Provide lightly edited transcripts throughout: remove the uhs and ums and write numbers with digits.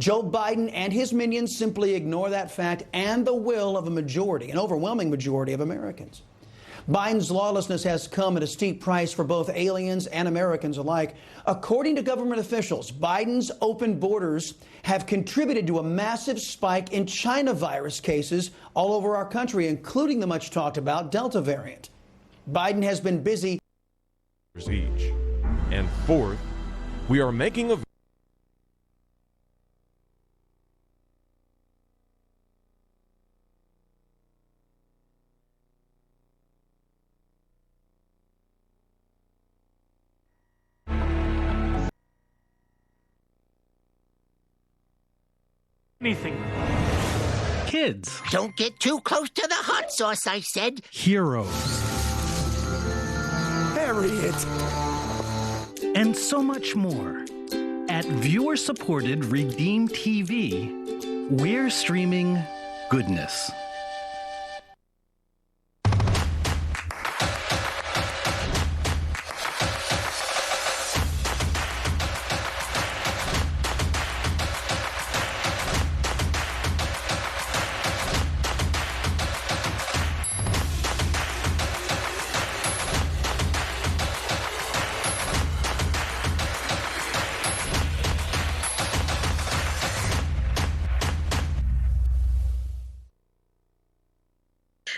Joe Biden and his minions simply ignore that fact and the will of a majority, an overwhelming majority of Americans. Biden's lawlessness has come at a steep price for both aliens and Americans alike. According to government officials, Biden's open borders have contributed to a massive spike in China virus cases all over our country, including the much talked about Delta variant. Biden has been busy. Each. And fourth, we are making a anything. Kids. Don't get too close to the hot sauce, I said. Heroes. Harriet. And so much more. At viewer-supported Redeem TV, we're streaming goodness.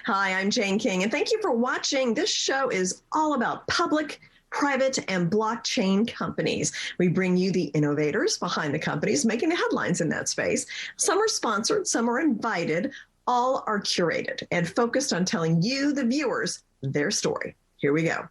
Hi, I'm Jane King, and thank you for watching. This show is all about public, private, and blockchain companies. We bring you the innovators behind the companies making the headlines in that space. Some are sponsored, some are invited, all are curated and focused on telling you, the viewers, their story. Here we go.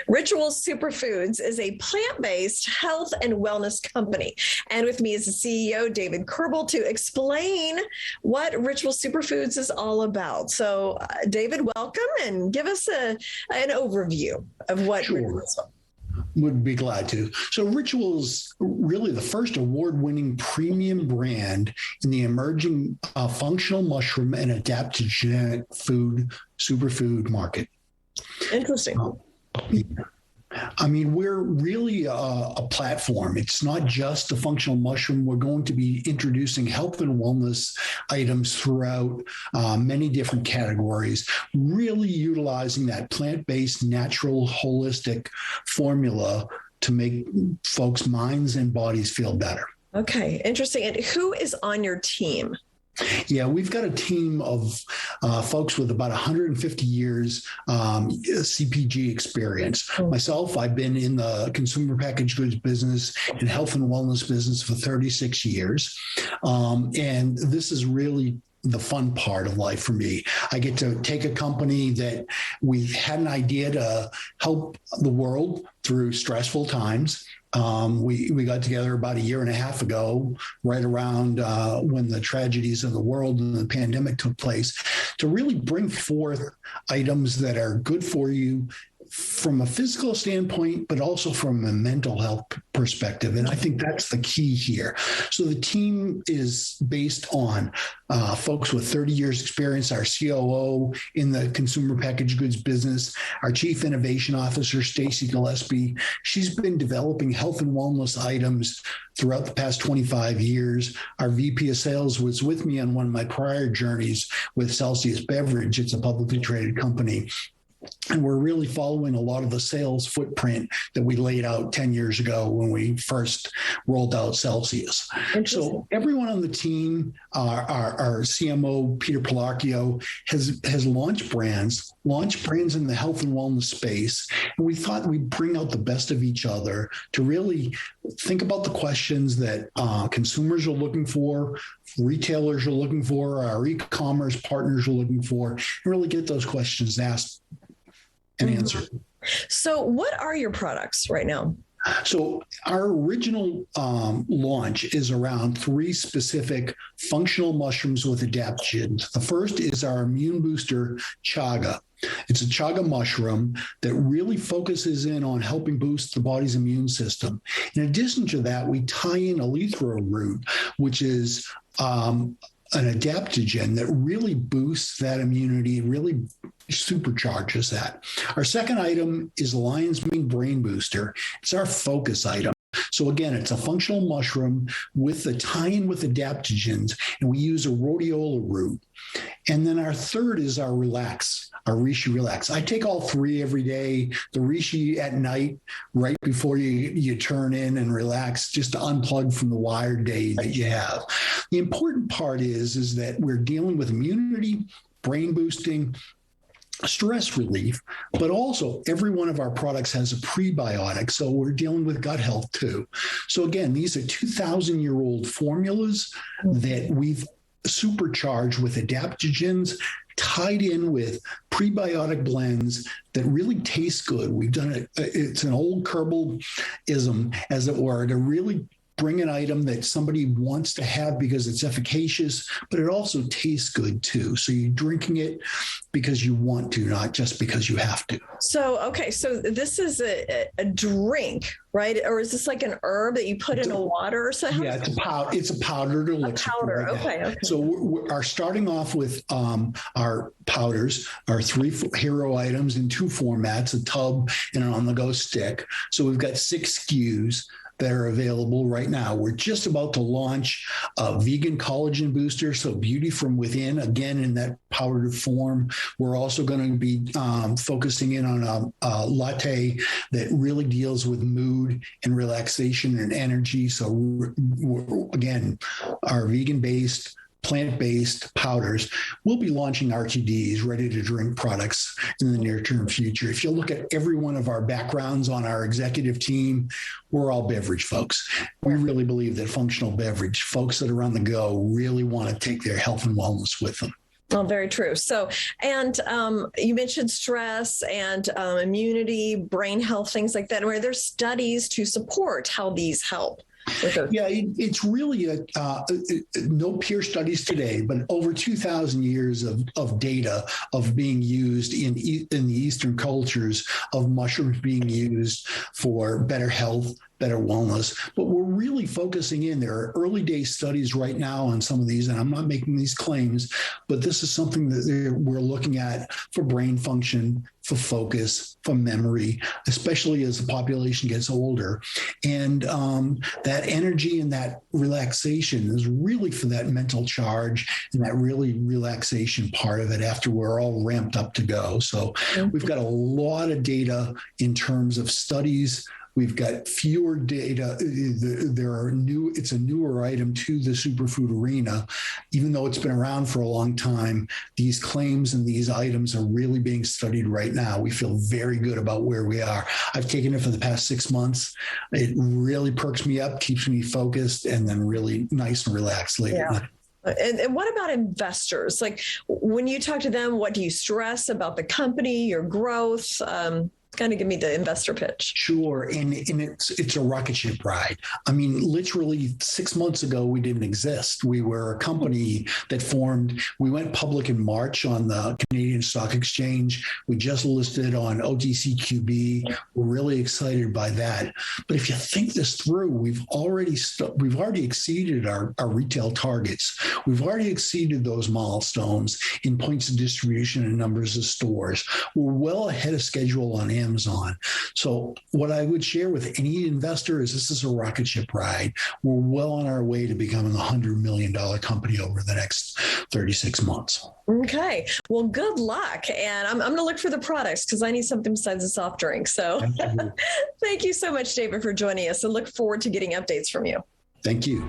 Ritual Superfoods is a plant-based health and wellness company. And with me is the CEO, David Kerbel, to explain what Ritual Superfoods is all about. So, David, welcome, and give us an overview of what Ritual is. Would be glad to. So Ritual is really the first award-winning premium brand in the emerging functional mushroom and adaptogenic food superfood market. Interesting. I mean, we're really a platform. It's not just a functional mushroom. We're going to be introducing health and wellness items throughout many different categories, really utilizing that plant-based, natural, holistic formula to make folks' minds and bodies feel better. Okay, interesting. And who is on your team? Yeah, we've got a team of folks with about 150 years CPG experience. Myself, I've been in the consumer packaged goods business and health and wellness business for 36 years. And this is really the fun part of life for me. I get to take a company that we had an idea to help the world through stressful times. We got together about a year and a half ago, right around when the tragedies of the world and the pandemic took place, to really bring forth items that are good for you from a physical standpoint, but also from a mental health perspective. And I think that's the key here. So the team is based on folks with 30 years experience, our COO in the consumer packaged goods business, our Chief Innovation Officer, Stacy Gillespie. She's been developing health and wellness items throughout the past 25 years. Our VP of Sales was with me on one of my prior journeys with Celsius Beverage. It's a publicly traded company. And we're really following a lot of the sales footprint that we laid out 10 years ago when we first rolled out Celsius. So everyone on the team, our CMO, Peter Pilarchio, has launched brands in the health and wellness space. And we thought we'd bring out the best of each other to really think about the questions that consumers are looking for, retailers are looking for, our e-commerce partners are looking for, and really get those questions asked and answered. So what are your products right now? So our original launch is around 3 specific functional mushrooms with adaptogens. The first is our immune booster chaga. It's a chaga mushroom that really focuses in on helping boost the body's immune system. In addition to that, we tie in eleuthero root, which is an adaptogen that really boosts that immunity, really supercharges that. Our second item is lion's mane brain booster. It's our focus item. So again, it's a functional mushroom with the tie-in with adaptogens, and we use a rhodiola root. And then our third is our relax, our reishi relax. I take all 3 every day. The reishi at night, right before you turn in and relax, just to unplug from the wired day that you have. The important part is that we're dealing with immunity, brain boosting, stress relief, but also every one of our products has a prebiotic. So we're dealing with gut health too. So again, these are 2,000-year-old formulas that we've supercharged with adaptogens, tied in with prebiotic blends that really taste good. We've done it. It's an old Kerbalism, as it were, to really bring an item that somebody wants to have because it's efficacious, but it also tastes good too. So you're drinking it because you want to, not just because you have to. So, okay, so this is a drink, right? Or is this like an herb that you put in a water or something? Yeah, it's a powdered elixir. A powder, okay. So we are starting off with our powders, our 3 hero items in 2 formats, a tub and an on-the-go stick. So we've got 6 SKUs that are available right now. We're just about to launch a vegan collagen booster, so beauty from within, again, in that powdered form. We're also going to be focusing in on a latte that really deals with mood and relaxation and energy. So again, our vegan-based, plant-based powders. We'll be launching RTDs, ready-to-drink products, in the near-term future. If you look at every one of our backgrounds on our executive team, we're all beverage folks. We really believe that functional beverage, folks that are on the go, really want to take their health and wellness with them. Oh, very true. So, and you mentioned stress and immunity, brain health, things like that, where there's studies to support how these help. Yeah, it's really no peer studies today, but over 2,000 years of data of being used in the Eastern cultures, of mushrooms being used for better health, better wellness. But we're really focusing in. There are early day studies right now on some of these, and I'm not making these claims, but this is something that we're looking at for brain function, for focus, for memory, especially as the population gets older. And that energy and that relaxation is really for that mental charge and that really relaxation part of it after we're all ramped up to go. So we've got a lot of data in terms of studies. We've got fewer data. It's a newer item to the superfood arena. Even though it's been around for a long time, these claims and these items are really being studied right now. We feel very good about where we are. I've taken it for the past 6 months. It really perks me up, keeps me focused, and then really nice and relaxed later. Yeah. And what about investors? Like when you talk to them, what do you stress about the company, your growth? Kind of give me the investor pitch. Sure. And it's a rocket ship ride. I mean, literally 6 months ago, we didn't exist. We were a company that formed. We went public in March on the Canadian Stock Exchange. We just listed on OTCQB. We're really excited by that. But if you think this through, we've already exceeded our retail targets. We've already exceeded those milestones in points of distribution and numbers of stores. We're well ahead of schedule on Amazon. So what I would share with any investor is this is a rocket ship ride. We're well on our way to becoming a $100 million company over the next 36 months. Okay. Well, good luck. And I'm going to look for the products because I need something besides a soft drink. So thank you so much, David, for joining us, and look forward to getting updates from you. Thank you.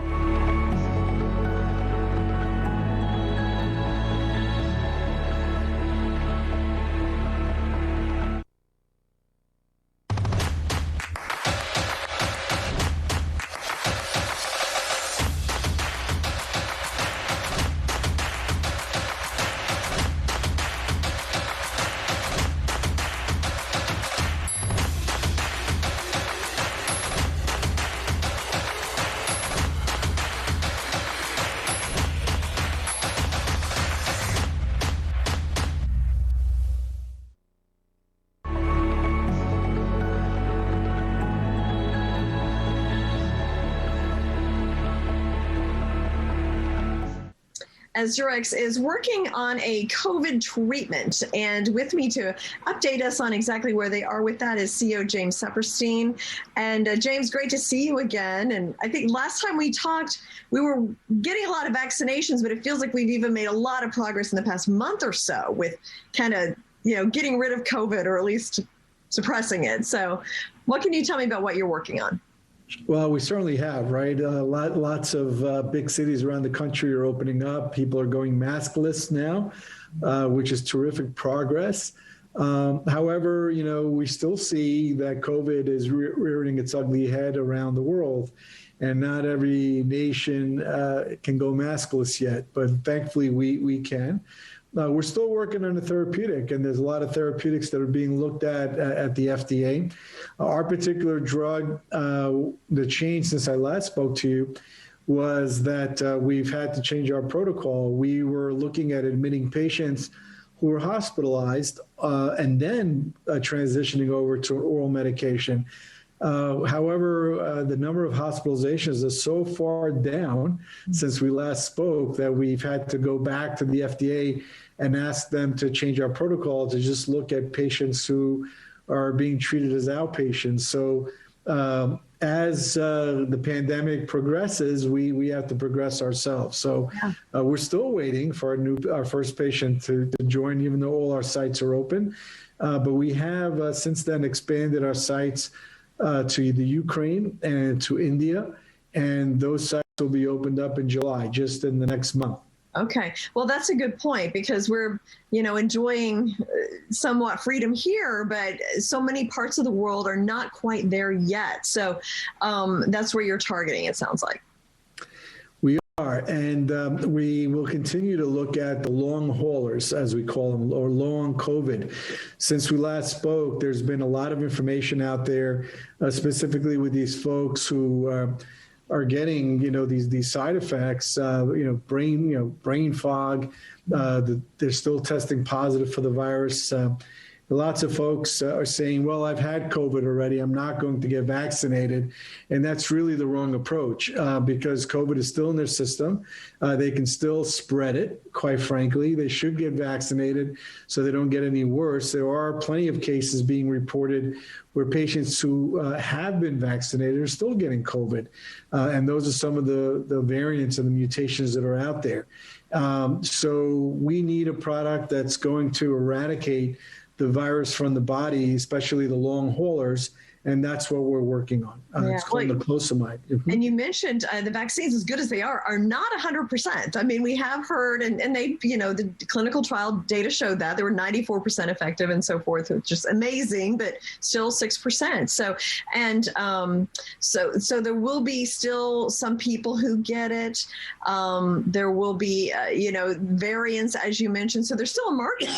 Azurix is working on a COVID treatment. And with me to update us on exactly where they are with that is CEO James Sepperstein. And James, great to see you again. And I think last time we talked, we were getting a lot of vaccinations, but it feels like we've even made a lot of progress in the past month or so with kind of, getting rid of COVID, or at least suppressing it. So what can you tell me about what you're working on? Well, we certainly have, right? Lots of big cities around the country are opening up. People are going maskless now, which is terrific progress. However, we still see that COVID is rearing its ugly head around the world, and not every nation can go maskless yet, but thankfully we can. We're still working on a therapeutic, and there's a lot of therapeutics that are being looked at the FDA. Our particular drug, the change since I last spoke to you, was that we've had to change our protocol. We were looking at admitting patients who were hospitalized and then transitioning over to oral medication. However, the number of hospitalizations is so far down since we last spoke that we've had to go back to the FDA and ask them to change our protocol to just look at patients who are being treated as outpatients. So as the pandemic progresses, we have to progress ourselves. So we're still waiting for our first patient to join, even though all our sites are open. But we have since then expanded our sites to the Ukraine and to India, and those sites will be opened up in July, just in the next month. Okay. Well, that's a good point, because we're, enjoying somewhat freedom here, but so many parts of the world are not quite there yet. So that's where you're targeting, it sounds like. We are, and we will continue to look at the long haulers, as we call them, or long COVID. Since we last spoke, there's been a lot of information out there, specifically with these folks who are getting, these side effects, brain fog. They're still testing positive for the virus. Lots of folks are saying, well, I've had COVID already, I'm not going to get vaccinated. And that's really the wrong approach, because COVID is still in their system. They can still spread it, quite frankly. They should get vaccinated so they don't get any worse. There are plenty of cases being reported where patients who have been vaccinated are still getting COVID. And those are some of the variants and the mutations that are out there. So we need a product that's going to eradicate the virus from the body, especially the long haulers, and that's what we're working on. It's called niclosamide. And you mentioned the vaccines, as good as they are not 100%. I mean, we have heard, and they, the clinical trial data showed that they were 94% effective and so forth. It's just amazing, but still 6%. So, and so there will be still some people who get it. There will be, variants, as you mentioned. So there's still a market.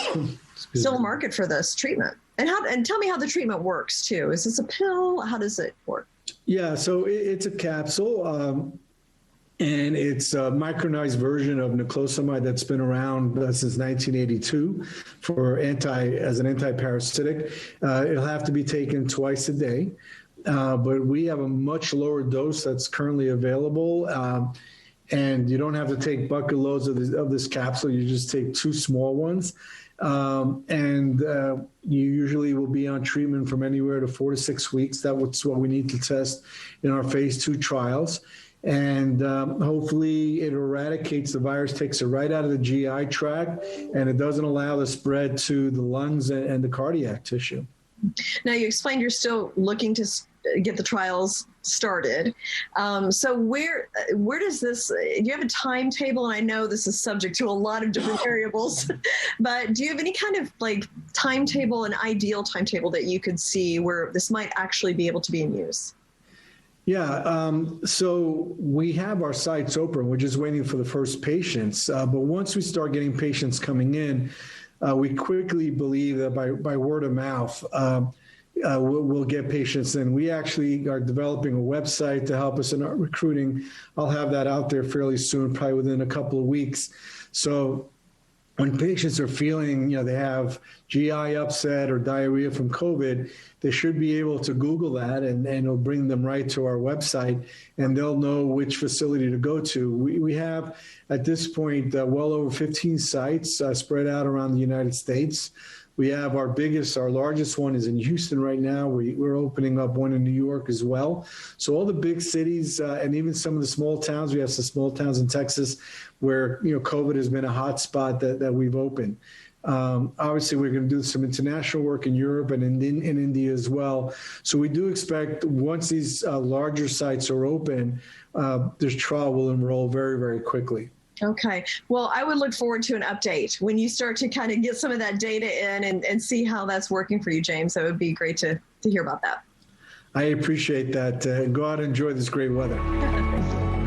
Still a market for this treatment. And tell me how the treatment works too. Is this a pill? How does it work? Yeah, so it's a capsule, and it's a micronized version of niclosamide that's been around since 1982 as an anti-parasitic. It'll have to be taken twice a day, but we have a much lower dose that's currently available. And you don't have to take bucket loads of this capsule. You just take 2 small ones. You usually will be on treatment from anywhere to 4 to 6 weeks. That's what we need to test in our phase 2 trials. And hopefully it eradicates the virus, takes it right out of the GI tract, and it doesn't allow the spread to the lungs and the cardiac tissue. Now, you explained you're still looking to get the trials started. So where does this, do you have a timetable? And I know this is subject to a lot of different variables, but do you have any kind of timetable, an ideal timetable that you could see where this might actually be able to be in use? Yeah, so we have our sites open. We're just waiting for the first patients. But once we start getting patients coming in, we quickly believe that by word of mouth, we'll get patients in. We actually are developing a website to help us in our recruiting. I'll have that out there fairly soon, probably within a couple of weeks. So when patients are feeling, they have GI upset or diarrhea from COVID, they should be able to Google that and it'll bring them right to our website and they'll know which facility to go to. We have, at this point, well over 15 sites spread out around the United States. We have our largest one is in Houston right now. We're opening up one in New York as well. So all the big cities and even some of the small towns, we have some small towns in Texas where, COVID has been a hot spot that we've opened. Obviously, we're going to do some international work in Europe and in India as well. So we do expect once these larger sites are open, this trial will enroll very, very quickly. Okay. Well, I would look forward to an update when you start to kind of get some of that data in and see how that's working for you, James. That would be great to hear about that. I appreciate that. Go out and enjoy this great weather. Thank you.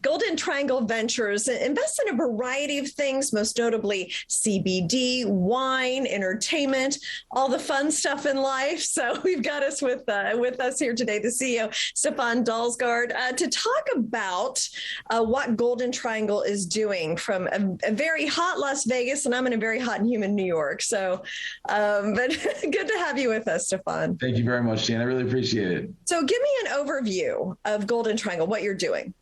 Golden Triangle Ventures invests in a variety of things, most notably CBD, wine, entertainment, all the fun stuff in life. So we've got us with us here today, the CEO, Stefan Dalsgaard, to talk about what Golden Triangle is doing from a very hot Las Vegas, and I'm in a very hot and humid New York. So, but good to have you with us, Stefan. Thank you very much, Jan. I really appreciate it. So give me an overview of Golden Triangle, what you're doing.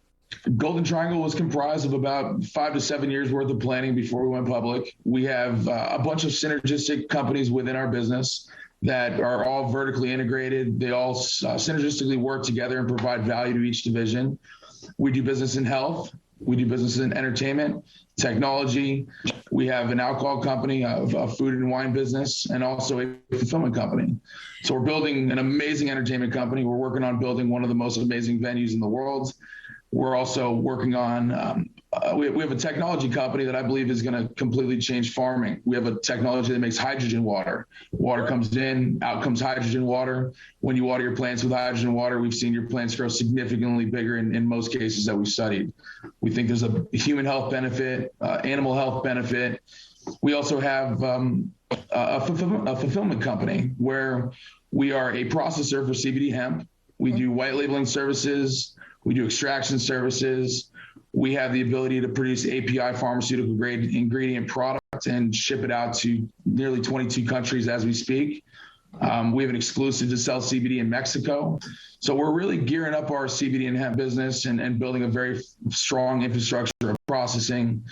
Golden Triangle was comprised of about 5 to 7 years worth of planning before we went public. We have a bunch of synergistic companies within our business that are all vertically integrated. They all synergistically work together and provide value to each division. We do business in health. We do business in entertainment, technology. We have an alcohol company, a food and wine business, and also a fulfillment company. So we're building an amazing entertainment company. We're working on building one of the most amazing venues in the world. We're also working on, we have a technology company that I believe is going to completely change farming. We have a technology that makes hydrogen water. Water comes in, out comes hydrogen water. When you water your plants with hydrogen water, we've seen your plants grow significantly bigger in most cases that we've studied. We think there's a human health benefit, animal health benefit. We also have a fulfillment company where we are a processor for CBD hemp. We do white labeling services. We do extraction services. We have the ability to produce API pharmaceutical grade ingredient product and ship it out to nearly 22 countries as we speak. We have an exclusive to sell CBD in Mexico. So we're really gearing up our CBD and hemp business and building a very strong infrastructure of processing,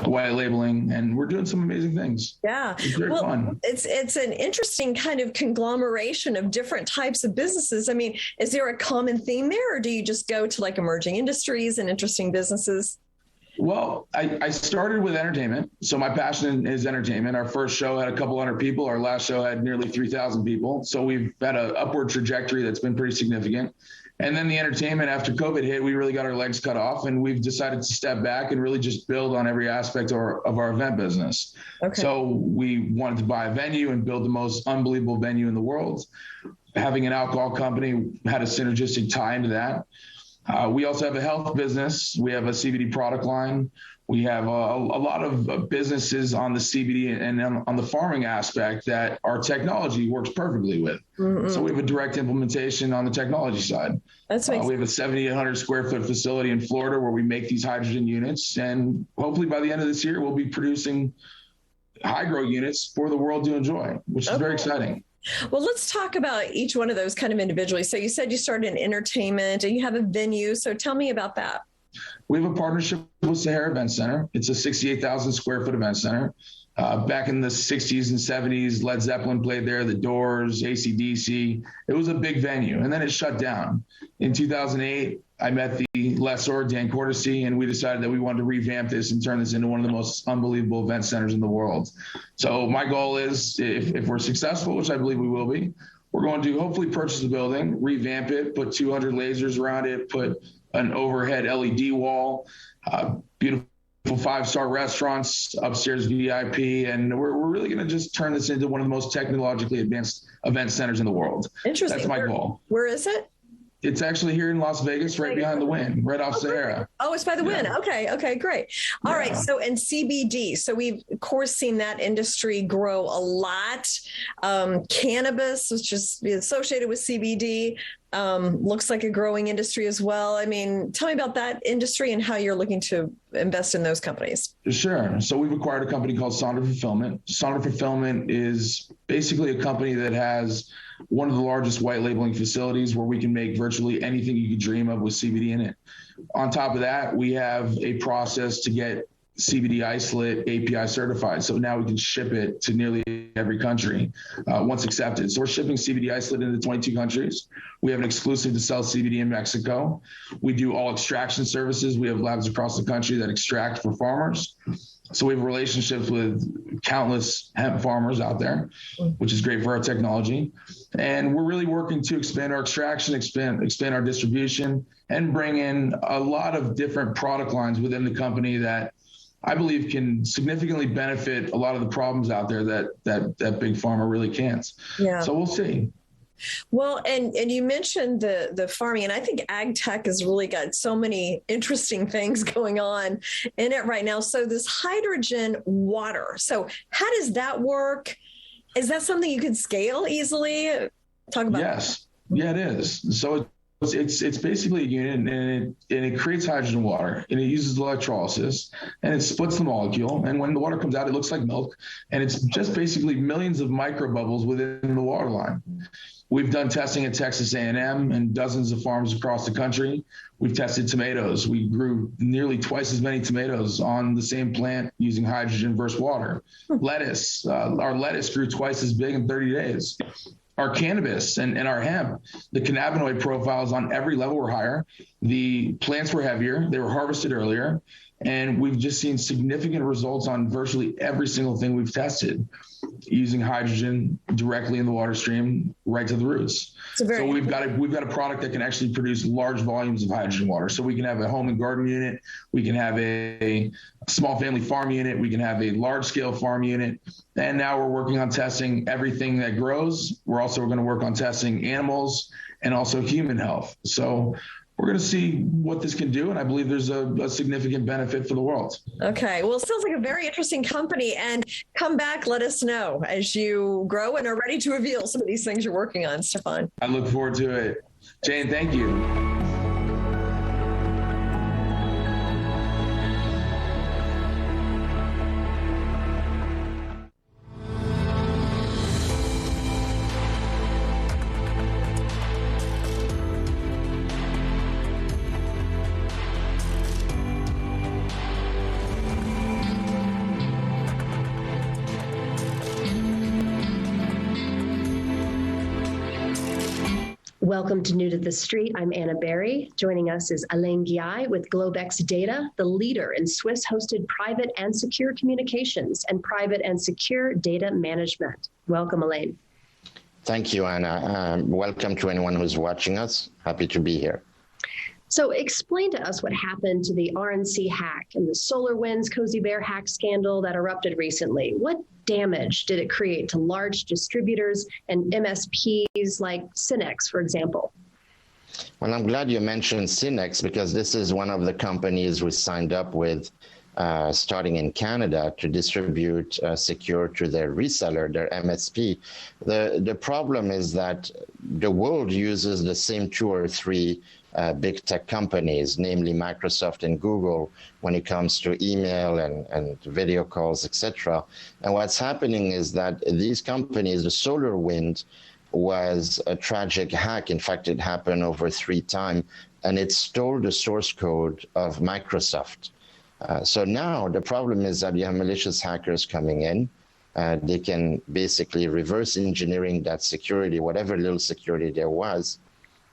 white labeling, and we're doing some amazing things. Yeah. It's very fun. It's an interesting kind of conglomeration of different types of businesses. I mean, is there a common theme there, or do you just go to like emerging industries and interesting businesses? Well, I started with entertainment. So my passion is entertainment. Our first show had a couple hundred people. Our last show had nearly 3,000 people. So we've had an upward trajectory that's been pretty significant. And then the entertainment, after COVID hit, we really got our legs cut off, and we've decided to step back and really just build on every aspect of our event business. Okay. So we wanted to buy a venue and build the most unbelievable venue in the world. Having an alcohol company had a synergistic tie into that. We also have a health business. We have a CBD product line. We have a lot of businesses on the CBD and on the farming aspect that our technology works perfectly with. Mm-hmm. So we have a direct implementation on the technology side. We have a 7,800 square foot facility in Florida where we make these hydrogen units. And hopefully by the end of this year, we'll be producing high-grow units for the world to enjoy, which is very exciting. Well, let's talk about each one of those kind of individually. So you said you started in entertainment and you have a venue. So tell me about that. We have a partnership with Sahara Event Center. It's a 68,000 square foot event center. Back in the 60s and 70s, Led Zeppelin played there, the Doors, AC/DC. It was a big venue, and then it shut down. In 2008, I met the lessor, Dan Cortesy, and we decided that we wanted to revamp this and turn this into one of the most unbelievable event centers in the world. So my goal is, if we're successful, which I believe we will be, we're going to hopefully purchase the building, revamp it, put 200 lasers around it, put an overhead LED wall, beautiful 5-star restaurants, upstairs VIP, and we're really going to just turn this into one of the most technologically advanced event centers in the world. Interesting. That's my goal. Where is it? It's actually here in Las Vegas, right behind the Wynn, right off Sahara. Oh, it's by the Wynn. Okay, great. All right. So, and CBD. So we've, of course, seen that industry grow a lot. Cannabis, which is associated with CBD, looks like a growing industry as well. I mean, tell me about that industry and how you're looking to invest in those companies. Sure. So we've acquired a company called Sonder Fulfillment. Sonder Fulfillment is basically a company that has one of the largest white labeling facilities where we can make virtually anything you could dream of with CBD in it. On top of that, we have a process to get CBD isolate API certified. So now we can ship it to nearly every country once accepted. So we're shipping CBD isolate into 22 countries. We have an exclusive to sell CBD in Mexico. We do all extraction services. We have labs across the country that extract for farmers. So we have relationships with countless hemp farmers out there, which is great for our technology. And we're really working to expand our extraction, expand our distribution, and bring in a lot of different product lines within the company that I believe can significantly benefit a lot of the problems out there that big pharma really can't. Yeah. So we'll see. Well, and you mentioned the farming, and I think ag tech has really got so many interesting things going on in it right now. So this hydrogen water, so how does that work? Is that something you can scale easily? Talk about Yes. Yeah, it is. So it's basically a unit, and it creates hydrogen water, and it uses electrolysis, and it splits the molecule. And when the water comes out, it looks like milk, and it's just basically millions of microbubbles within the water line. We've done testing at Texas A&M and dozens of farms across the country. We've tested tomatoes. We grew nearly twice as many tomatoes on the same plant using hydrogen versus water. Lettuce, our lettuce grew twice as big in 30 days. Our cannabis and our hemp, the cannabinoid profiles on every level were higher. The plants were heavier. They were harvested earlier. And we've just seen significant results on virtually every single thing we've tested using hydrogen directly in the water stream right to the roots. So we've got a product that can actually produce large volumes of hydrogen water. So we can have a home and garden unit, we can have a small family farm unit, we can have a large scale farm unit. And now we're working on testing everything that grows. We're also going to work on testing animals and also human health. So we're going to see what this can do, and I believe there's a significant benefit for the world. Okay. Well, it sounds like a very interesting company, and come back, let us know as you grow and are ready to reveal some of these things you're working on, Stefan. I look forward to it. Jane, thank you. Welcome to New to the Street. I'm Anna Berry. Joining us is Alain Guillay with Globex Data, the leader in Swiss-hosted private and secure communications and private and secure data management. Welcome, Alain. Thank you, Anna. Welcome to anyone who's watching us. Happy to be here. So explain to us what happened to the RNC hack and the SolarWinds Cozy Bear hack scandal that erupted recently. What damage did it create to large distributors and MSPs like Synex, for example? Well, I'm glad you mentioned Synex because this is one of the companies we signed up with starting in Canada to distribute secure to their reseller, their MSP. The problem is that the world uses the same 2 or 3 big tech companies, namely Microsoft and Google, when it comes to email and video calls, etc. And what's happening is that these companies, the SolarWinds was a tragic hack. In fact, it happened over 3 times, and it stole the source code of Microsoft. So now the problem is that you have malicious hackers coming in. They can basically reverse engineering that security, whatever little security there was.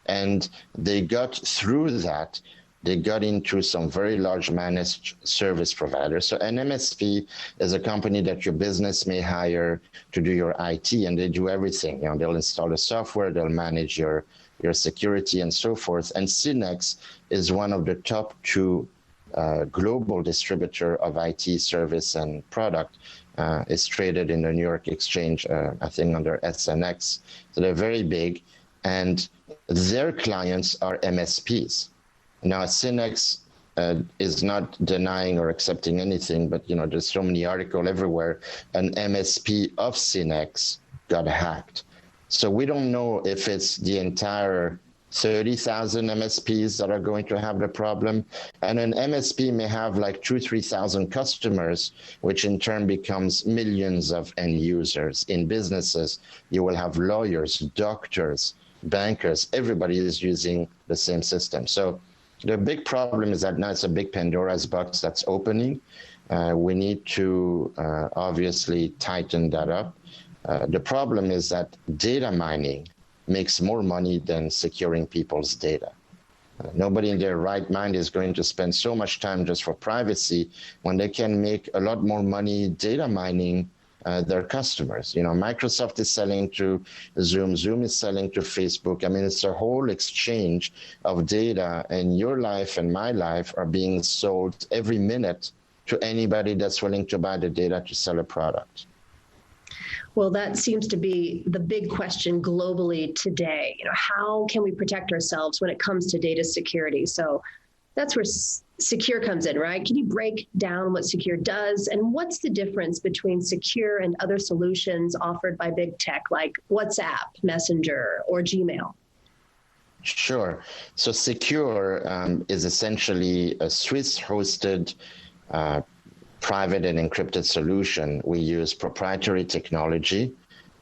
And they got through that. They got into some very large managed service providers. So an MSP is a company that your business may hire to do your IT, and they do everything. You know, they'll install the software, they'll manage your security and so forth. And Synex is one of the top two global distributor of IT service and product. Is traded in the New York Exchange, I think under SNX. So they're very big, and their clients are MSPs. Now, Synex is not denying or accepting anything, but there's so many articles everywhere. An MSP of Synex got hacked. So we don't know if it's the entire 30,000 MSPs that are going to have the problem. And an MSP may have like 2,000-3,000 customers, which in turn becomes millions of end users. In businesses, you will have lawyers, doctors, bankers, everybody is using the same system. So the big problem is that now it's a big Pandora's box that's opening. We need to obviously tighten that up. The problem is that data mining makes more money than securing people's data. Nobody in their right mind is going to spend so much time just for privacy when they can make a lot more money data mining their customers. Microsoft is selling to Zoom, Zoom is selling to Facebook. I mean, it's a whole exchange of data, and your life and my life are being sold every minute to anybody that's willing to buy the data to sell a product. Well, that seems to be the big question globally today. How can we protect ourselves when it comes to data security? So that's where Secure comes in, right? Can you break down what Secure does, and what's the difference between Secure and other solutions offered by big tech like WhatsApp, Messenger, or Gmail? Sure. So Secure is essentially a Swiss-hosted private and encrypted solution. We use proprietary technology.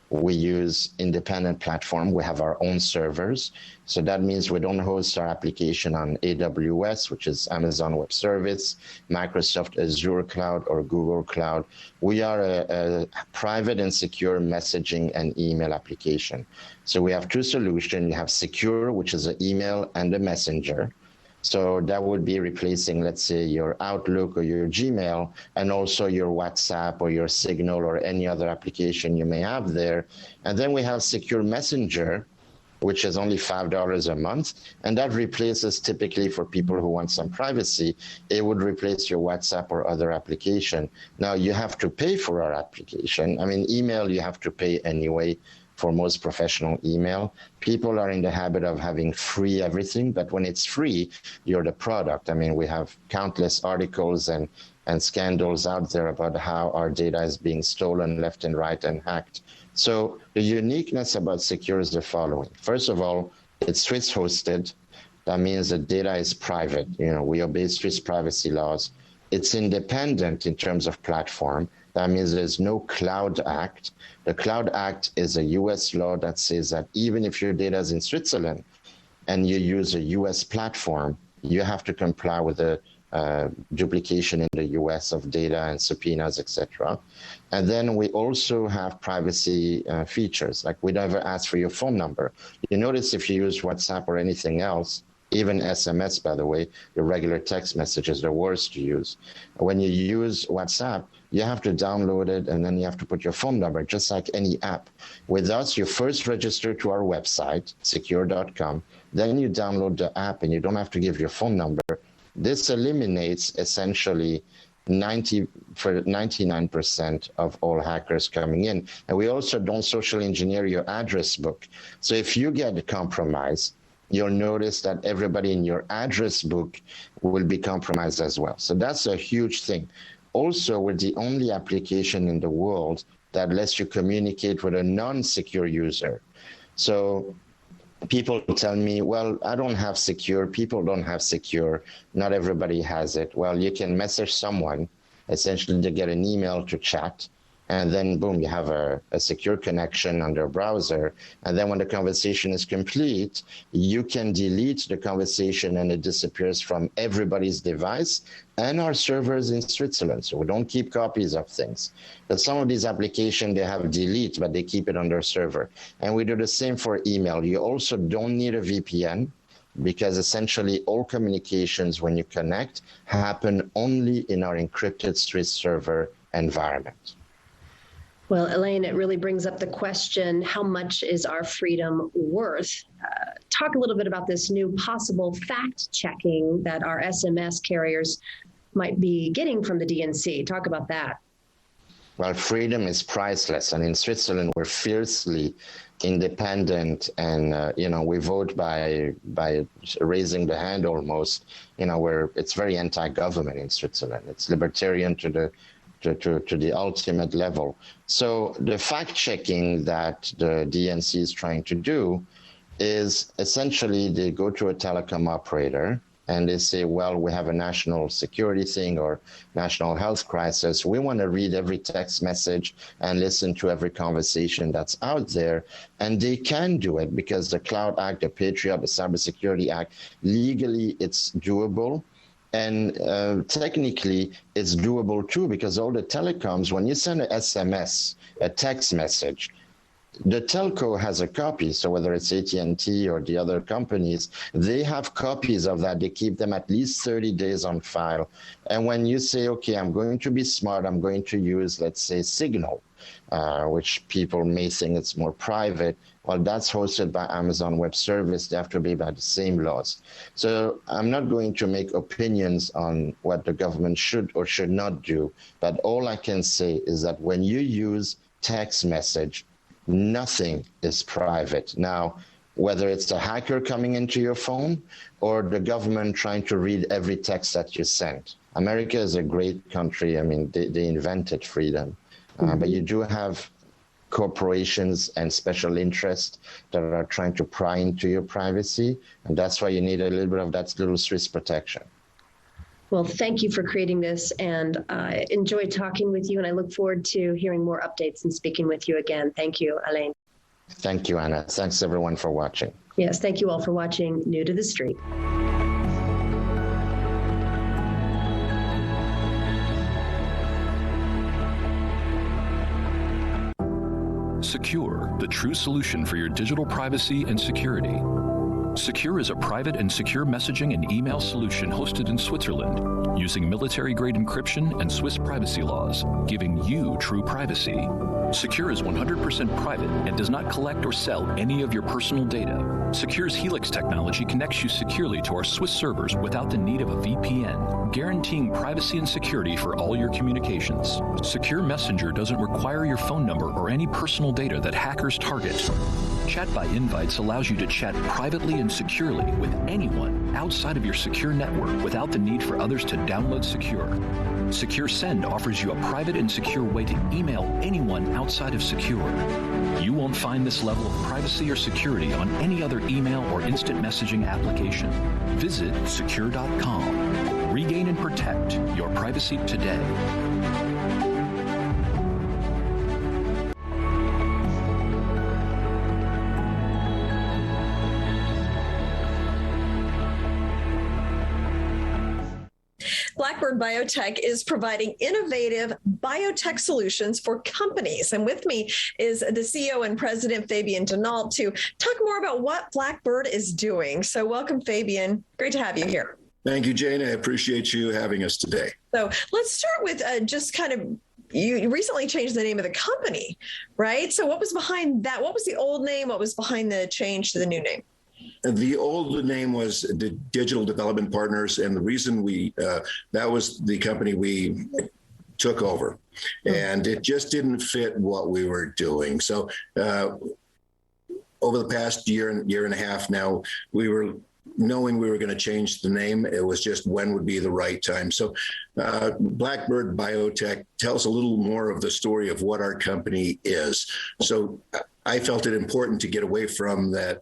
We use independent platform. We have our own servers. So that means we don't host our application on AWS, which is Amazon Web Service, Microsoft Azure Cloud, or Google Cloud. We are a private and secure messaging and email application. So we have two solutions. You have Secure, which is an email and a messenger. So that would be replacing, let's say, your Outlook or your Gmail, and also your WhatsApp or your Signal or any other application you may have there. And then we have Secure Messenger, which is only $5 a month. And that replaces, typically for people who want some privacy, it would replace your WhatsApp or other application. Now, you have to pay for our application. I mean, email, you have to pay anyway. For most professional email, people are in the habit of having free everything, but when it's free, you're the product. I mean, we have countless articles and scandals out there about how our data is being stolen left and right and hacked. So the uniqueness about Secure is the following. First of all, it's Swiss hosted. That means the data is private. We obey Swiss privacy laws. It's independent in terms of platform. That means there's no Cloud Act. The Cloud Act is a US law that says that even if your data is in Switzerland and you use a US platform, you have to comply with the duplication in the US of data and subpoenas, etc. And then we also have privacy features, like we never ask for your phone number. You notice if you use WhatsApp or anything else, even SMS, by the way, your regular text messages are worse to use. When you use WhatsApp, you have to download it, and then you have to put your phone number, just like any app. With us, you first register to our website, secure.com, then you download the app, and you don't have to give your phone number. This eliminates essentially 99% of all hackers coming in. And we also don't social engineer your address book. So if you get compromised, you'll notice that everybody in your address book will be compromised as well. So that's a huge thing. Also, we're the only application in the world that lets you communicate with a non-secure user. So people tell me, well, I don't have Secure, people don't have Secure, not everybody has it. Well, you can message someone, essentially to get an email to chat, and then boom, you have a secure connection on your browser. And then when the conversation is complete, you can delete the conversation and it disappears from everybody's device and our servers in Switzerland. So we don't keep copies of things. But some of these applications, they have delete, but they keep it on their server. And we do the same for email. You also don't need a VPN, because essentially all communications when you connect happen only in our encrypted Swiss server environment. Well, Elaine, it really brings up the question, how much is our freedom worth? Talk a little bit about this new possible fact-checking that our SMS carriers might be getting from the DNC. Talk about that. Well, freedom is priceless. And in Switzerland, we're fiercely independent, and we vote by raising the hand almost. It's very anti-government in Switzerland. It's libertarian to the ultimate level. So the fact-checking that the DNC is trying to do is essentially they go to a telecom operator and they say, well, we have a national security thing or national health crisis. We want to read every text message and listen to every conversation that's out there. And they can do it because the Cloud Act, the Patriot, the Cybersecurity Act, legally it's doable. And technically, it's doable too, because all the telecoms, when you send an SMS, a text message, the telco has a copy. So whether it's AT&T or the other companies, they have copies of that. They keep them at least 30 days on file. And when you say, okay, I'm going to be smart, I'm going to use, let's say, Signal, which people may think it's more private. Well, that's hosted by Amazon Web Service. They have to obey by the same laws. So I'm not going to make opinions on what the government should or should not do. But all I can say is that when you use text message, nothing is private. Now, whether it's the hacker coming into your phone or the government trying to read every text that you send. America is a great country. I mean, they invented freedom. But you do have corporations and special interests that are trying to pry into your privacy. And that's why you need a little bit of that little Swiss protection. Well, thank you for creating this, and I enjoyed talking with you, and I look forward to hearing more updates and speaking with you again. Thank you, Alain. Thank you, Anna. Thanks, everyone, for watching. Yes, thank you all for watching New to the Street. Secure, the true solution for your digital privacy and security. Secure is a private and secure messaging and email solution hosted in Switzerland, using military-grade encryption and Swiss privacy laws, giving you true privacy. Secure is 100% private and does not collect or sell any of your personal data. Secure's Helix technology connects you securely to our Swiss servers without the need of a VPN, guaranteeing privacy and security for all your communications. Secure Messenger doesn't require your phone number or any personal data that hackers target. Chat by Invites allows you to chat privately and securely with anyone outside of your secure network without the need for others to download Secure. Secure Send offers you a private and secure way to email anyone outside of Secure. You won't find this level of privacy or security on any other email or instant messaging application. Visit secure.com. Regain and protect your privacy today. BlackBird Biotech is providing innovative biotech solutions for companies. And with me is the CEO and President, Fabian Denault, to talk more about what BlackBird is doing. So welcome, Fabian. Great to have you here. Thank you, Jane. I appreciate you having us today. So let's start with just kind of, you recently changed the name of the company, right? So what was behind that? What was the old name? What was behind the change to the new name? The old name was the Digital Development Partners, and the reason that was the company we took over, and it just didn't fit what we were doing. So over the past year and a half now, we were knowing we were going to change the name. It was just when would be the right time. So BlackBird Biotech tells a little more of the story of what our company is. So I felt it important to get away from that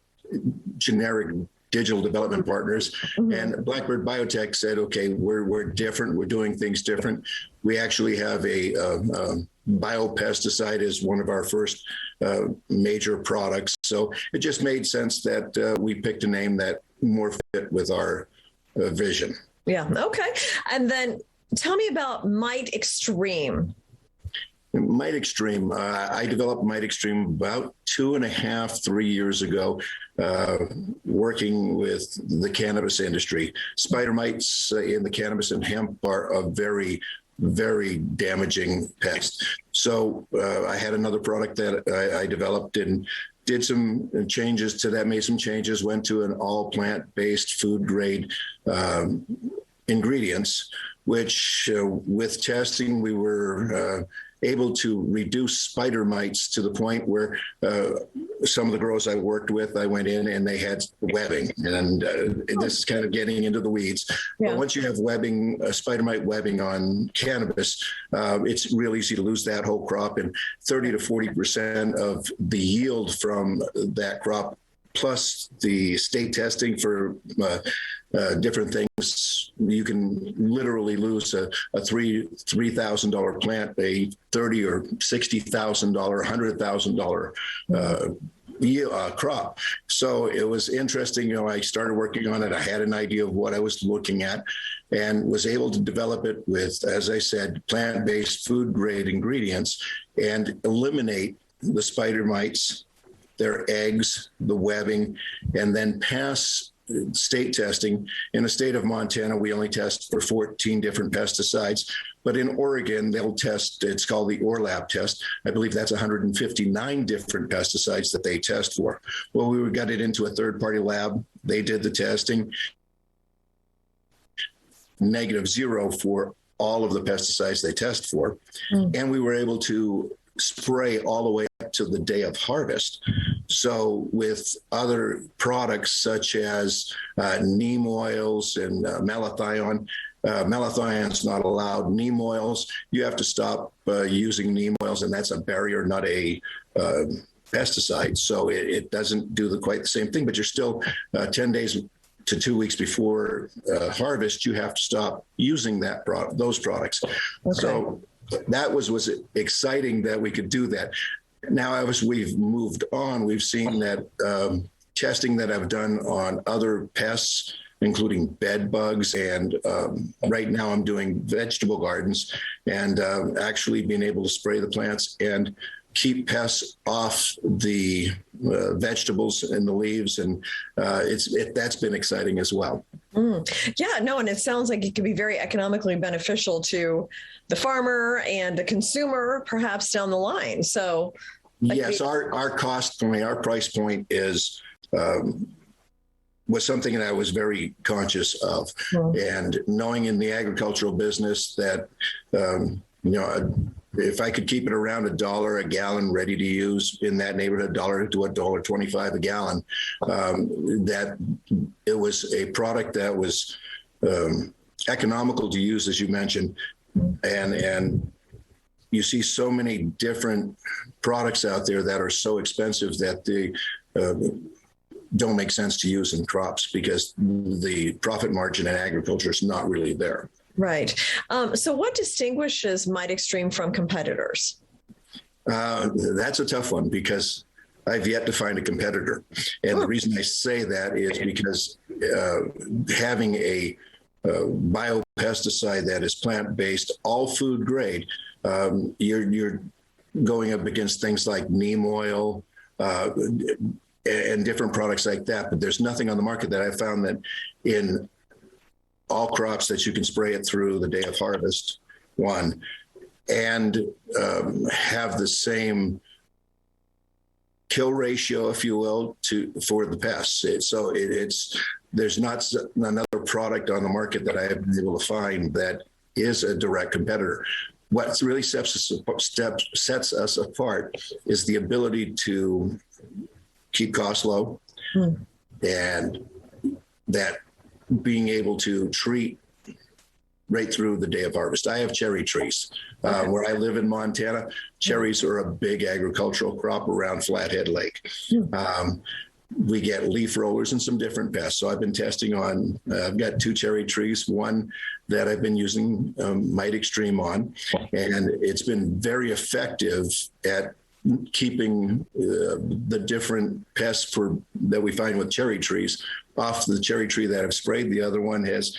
generic digital development partners. And BlackBird Biotech said, okay, we're different. We're doing things different. We actually have a biopesticide is one of our first major products. So it just made sense that we picked a name that more fit with our vision. Yeah. Okay. And then tell me about Might Extreme. Might Extreme. I developed Might Extreme about 2.5, 3 years ago, working with the cannabis industry. Spider mites in the cannabis and hemp are a very, very damaging pest. So I had another product that I developed and did some changes to that, made some changes, went to an all plant-based food grade ingredients, which with testing, we were able to reduce spider mites to the point where some of the growers I worked with, I went in and they had webbing. And this is kind of getting into the weeds. Yeah. But once you have webbing, spider mite webbing on cannabis, it's real easy to lose that whole crop. And 30 to 40% of the yield from that crop, plus the state testing for different things, you can literally lose a $3,000 plant, a $30,000 or $60,000, $100,000 crop. So it was interesting. You know, I started working on it. I had an idea of what I was looking at and was able to develop it with, as I said, plant-based food grade ingredients and eliminate the spider mites, their eggs, the webbing, and then pass state testing. In the state of Montana, we only test for 14 different pesticides, but in Oregon, they'll test, it's called the ORLAB test. I believe that's 159 different pesticides that they test for. Well, we got it into a third-party lab. They did the testing. -0 for all of the pesticides they test for. And we were able to spray all the way up to the day of harvest. So with other products such as neem oils and malathion, malathion's not allowed. Neem oils, you have to stop using neem oils, and that's a barrier, not a pesticide. So it doesn't do quite the same thing, but you're still 10 days to 2 weeks before harvest, you have to stop using those products. Okay. So that was exciting that we could do that. Now, as we've moved on, we've seen that testing that I've done on other pests, including bed bugs, and right now I'm doing vegetable gardens, and actually being able to spray the plants and keep pests off the vegetables and the leaves, and that's been exciting as well. Yeah, no, and it sounds like it could be very economically beneficial to the farmer and the consumer, perhaps down the line. So, yes, our cost point, our price point is was something that I was very conscious of, and knowing in the agricultural business that if I could keep it around $1 a gallon, ready to use in that neighborhood, $1 to $1.25 a gallon, that it was a product that was economical to use, as you mentioned, and you see so many different products out there that are so expensive that they don't make sense to use in crops because the profit margin in agriculture is not really there. Right. So what distinguishes Might Extreme from competitors? That's a tough one because I've yet to find a competitor. And the reason I say that is because having a biopesticide that is plant-based, all food grade, you're going up against things like neem oil and different products like that. But there's nothing on the market that I found that in all crops that you can spray it through the day of harvest, one, and have the same kill ratio, if you will, for the pests. There's not another product on the market that I have been able to find that is a direct competitor. What really sets us apart is the ability to keep costs low, and that being able to treat right through the day of harvest. I have cherry trees. Where I live in Montana, cherries are a big agricultural crop around Flathead Lake. we get leaf rollers and some different pests. So I've been testing on, I've got 2 cherry trees, one that I've been using Mite Extreme on, and it's been very effective at keeping the different pests that we find with cherry trees off the cherry tree that I've sprayed. The other one has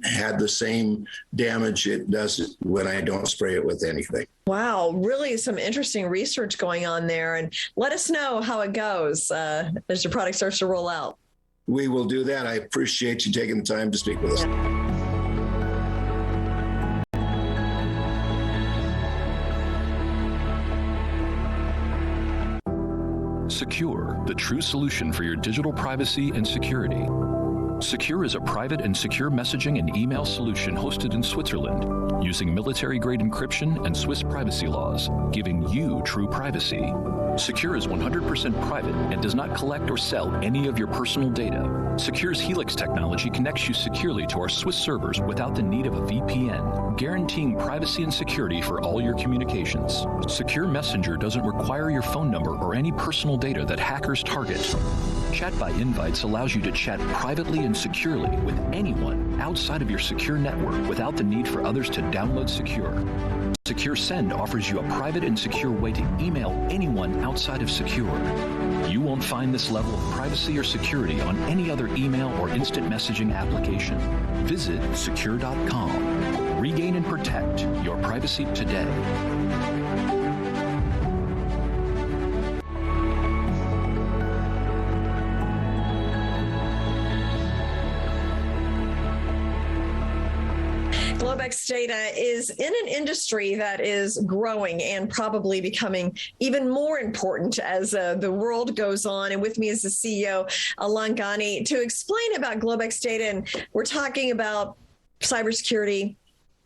had the same damage it does when I don't spray it with anything. Wow, really some interesting research going on there. And let us know how it goes as your product starts to roll out. We will do that. I appreciate you taking the time to speak with us. Secure, the true solution for your digital privacy and security. Secure is a private and secure messaging and email solution hosted in Switzerland, using military-grade encryption and Swiss privacy laws, giving you true privacy. Secure is 100% private and does not collect or sell any of your personal data. Secure's Helix technology connects you securely to our Swiss servers without the need of a VPN, guaranteeing privacy and security for all your communications. Secure Messenger doesn't require your phone number or any personal data that hackers target. Chat by Invites allows you to chat privately and securely with anyone outside of your secure network without the need for others to download Secure. Secure Send offers you a private and secure way to email anyone outside of Secure. You won't find this level of privacy or security on any other email or instant messaging application. Visit secure.com. Regain and protect your privacy today. Globex Data is in an industry that is growing and probably becoming even more important as the world goes on. And with me is the CEO, Alon Ghani, to explain about Globex Data. And we're talking about cybersecurity,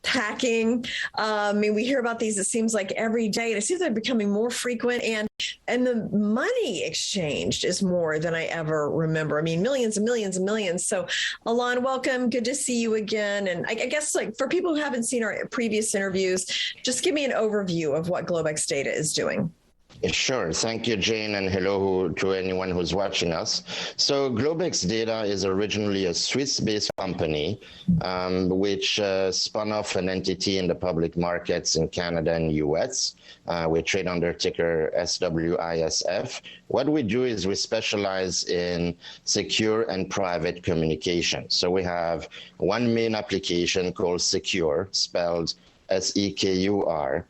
hacking. I mean, we hear about these, it seems like every day, and it seems like they're becoming more frequent, and the money exchanged is more than I ever remember. I mean, millions and millions and millions. So Alon, welcome. Good to see you again. And I guess, like, for people who haven't seen our previous interviews, just give me an overview of what Globex Data is doing. Sure. Thank you, Jane, and hello to anyone who's watching us. So Globex Data is originally a Swiss-based company which spun off an entity in the public markets in Canada and US. We trade under ticker SWISF. What we do is we specialize in secure and private communication. So we have one main application called Secure, spelled SEKUR.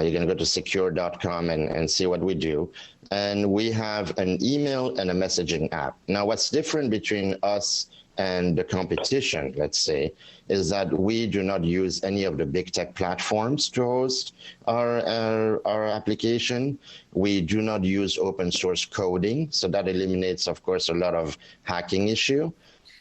You can go to secure.com and see what we do. And we have an email and a messaging app. Now, what's different between us and the competition, let's say, is that we do not use any of the big tech platforms to host our application. We do not use open source coding. So that eliminates, of course, a lot of hacking issue.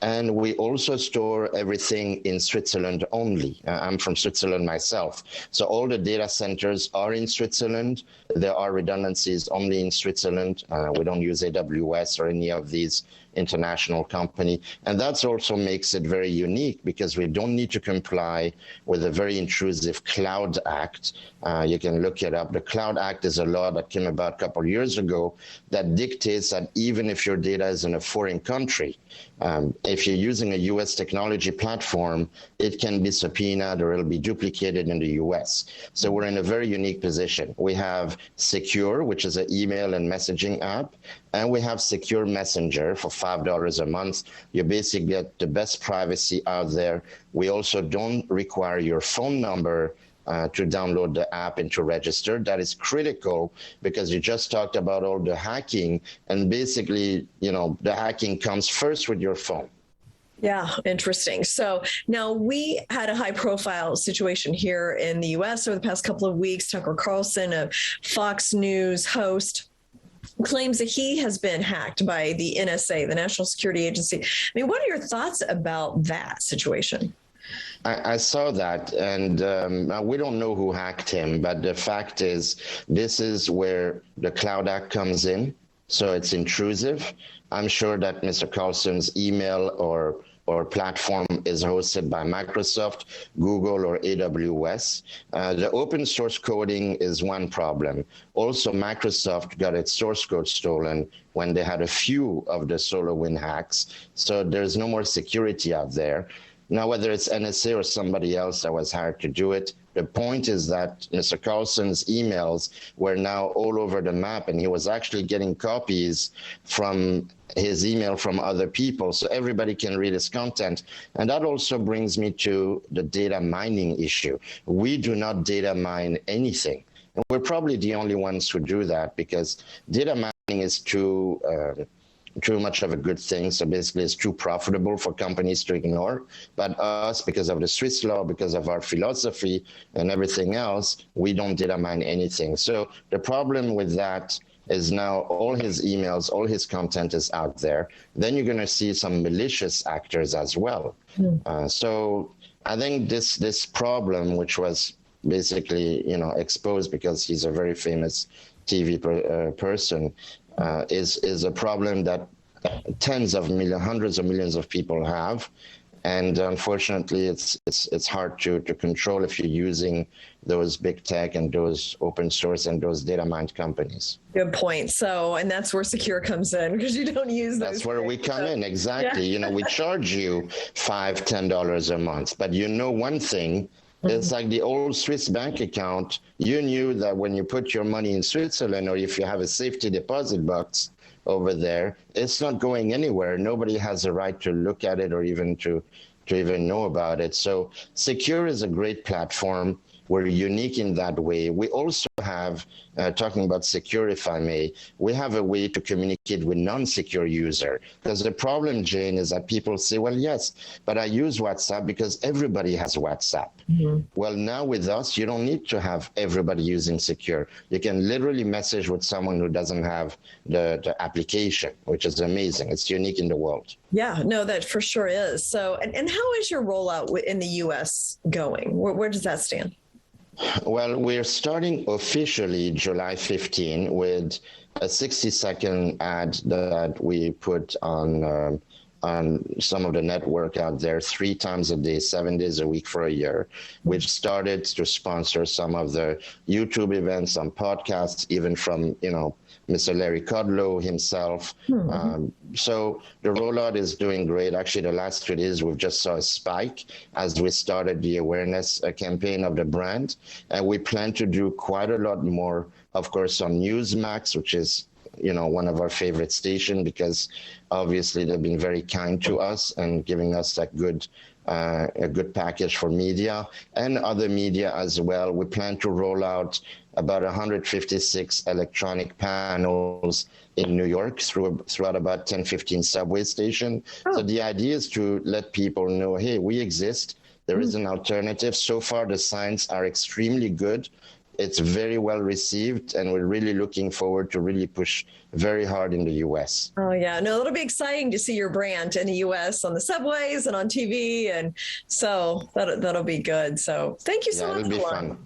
And we also store everything in Switzerland only. I'm from Switzerland myself. So all the data centers are in Switzerland. There are redundancies only in Switzerland. We don't use AWS or any of these international company. And that also makes it very unique because we don't need to comply with a very intrusive Cloud Act. You can look it up. The Cloud Act is a law that came about a couple of years ago that dictates that even if your data is in a foreign country, if you're using a US technology platform, it can be subpoenaed or it'll be duplicated in the US. So we're in a very unique position. We have Secure, which is an email and messaging app, and we have Secure Messenger for $5 a month. You basically get the best privacy out there. We also don't require your phone number to download the app and to register. That is critical because you just talked about all the hacking, and basically, you know, the hacking comes first with your phone. Yeah, interesting. So now we had a high profile situation here in the US over the past couple of weeks. Tucker Carlson, a Fox News host, claims that he has been hacked by the NSA, the National Security Agency. I mean, what are your thoughts about that situation? I saw that, and we don't know who hacked him, but the fact is, this is where the Cloud Act comes in. So it's intrusive. I'm sure that Mr. Carlson's email or or platform is hosted by Microsoft, Google, or AWS. The open source coding is one problem. Also, Microsoft got its source code stolen when they had a few of the SolarWinds hacks. So there's no more security out there. Now, whether it's NSA or somebody else that was hired to do it, the point is that Mr. Carlson's emails were now all over the map, and he was actually getting copies from his email from other people, so everybody can read his content. And that also brings me to the data mining issue. We do not data mine anything. And we're probably the only ones who do that, because data mining is too much of a good thing. So basically it's too profitable for companies to ignore. But us, because of the Swiss law, because of our philosophy and everything else, we don't data mine anything. So the problem with that is now all his emails, all his content is out there. Then you're going to see some malicious actors as well. So I think this problem, which was basically, exposed because he's a very famous TV person, is a problem that tens of millions, hundreds of millions of people have. And unfortunately, it's hard to control if you're using those big tech and those open source and those data mined companies. Good point. So, and that's where Secure comes in, because you don't use those. That's where we come in, exactly. Yeah. We charge you $5, $10 a month, but one thing, it's like the old Swiss bank account. You knew that when you put your money in Switzerland, or if you have a safety deposit box over there, it's not going anywhere. Nobody has a right to look at it or even to even know about it. So Secure is a great platform. We're unique in that way. We also have, talking about Secure, if I may, we have a way to communicate with non-secure user. Because the problem, Jane, is that people say, well, yes, but I use WhatsApp because everybody has WhatsApp. Well, now with us, you don't need to have everybody using Secure. You can literally message with someone who doesn't have the application, which is amazing. It's unique in the world. Yeah, no, that for sure is. So, and how is your rollout in the U.S. going? Where does that stand? Well, we're starting officially July 15 with a 60-second ad that we put on some of the network out there 3 times a day, 7 days a week for a year. We've started to sponsor some of the YouTube events, some podcasts, even from, Mr. Larry Kudlow himself. So the rollout is doing great. Actually, the last 2 days, we've just saw a spike as we started the awareness campaign of the brand. And we plan to do quite a lot more, of course, on Newsmax, which is one of our favorite stations, because obviously they've been very kind to us and giving us a good package for media and other media as well. We plan to roll out about 156 electronic panels in New York throughout about 10, 15 subway stations. So the idea is to let people know, hey, we exist. There is an alternative. So far, the signs are extremely good. It's very well received, and we're really looking forward to really push very hard in the U.S. Oh, yeah. No, it'll be exciting to see your brand in the U.S. on the subways and on TV. And so that'll be good. So thank you so much. It'll be fun.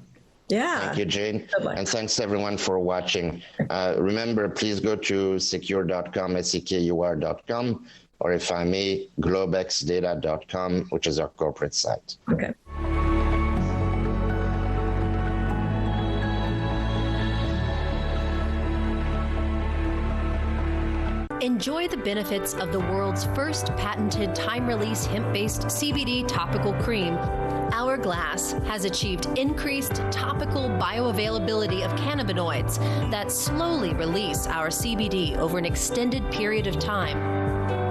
Yeah. Thank you, Jane. And thanks, everyone, for watching. Remember, please go to secure.com, SEKUR.com, or if I may, globexdata.com, which is our corporate site. Okay. Enjoy the benefits of the world's first patented time-release hemp-based CBD topical cream. Hourglass has achieved increased topical bioavailability of cannabinoids that slowly release our CBD over an extended period of time.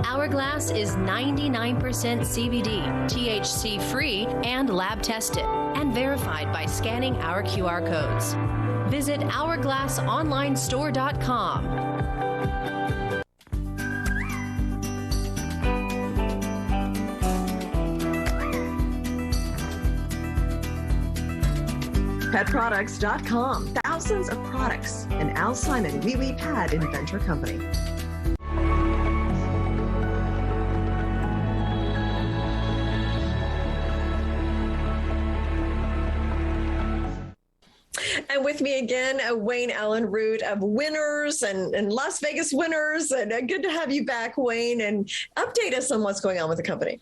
Hourglass is 99% CBD, THC-free, and lab-tested, and verified by scanning our QR codes. Visit hourglassonlinestore.com. Petproducts.com. Thousands of products. An Al Simon Wee Wee Pad Inventor Company. And with me again, Wayne Allen Root of Winners and Las Vegas Winners. And good to have you back, Wayne, and update us on what's going on with the company.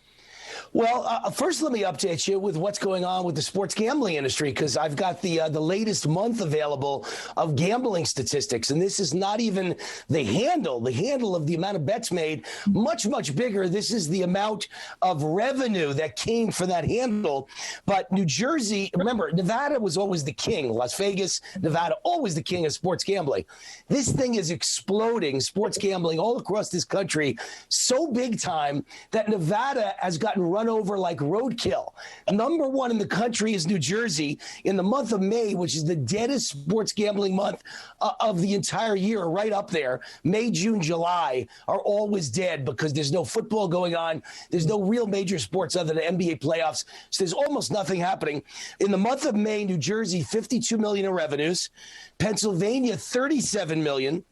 Well, first, let me update you with what's going on with the sports gambling industry, because I've got the latest month available of gambling statistics, and this is not even the handle of the amount of bets made, much, much bigger. This is the amount of revenue that came for that handle. But New Jersey, remember, Nevada was always the king. Las Vegas, Nevada, always the king of sports gambling. This thing is exploding, sports gambling all across this country, so big time that Nevada has gotten run over like roadkill. Number one in the country is New Jersey. In the month of May, which is the deadest sports gambling month of the entire year, right up there, May, June, July are always dead because there's no football going on. There's no real major sports other than NBA playoffs. So there's almost nothing happening. In the month of May, New Jersey, $52 million in revenues. Pennsylvania, $37 million.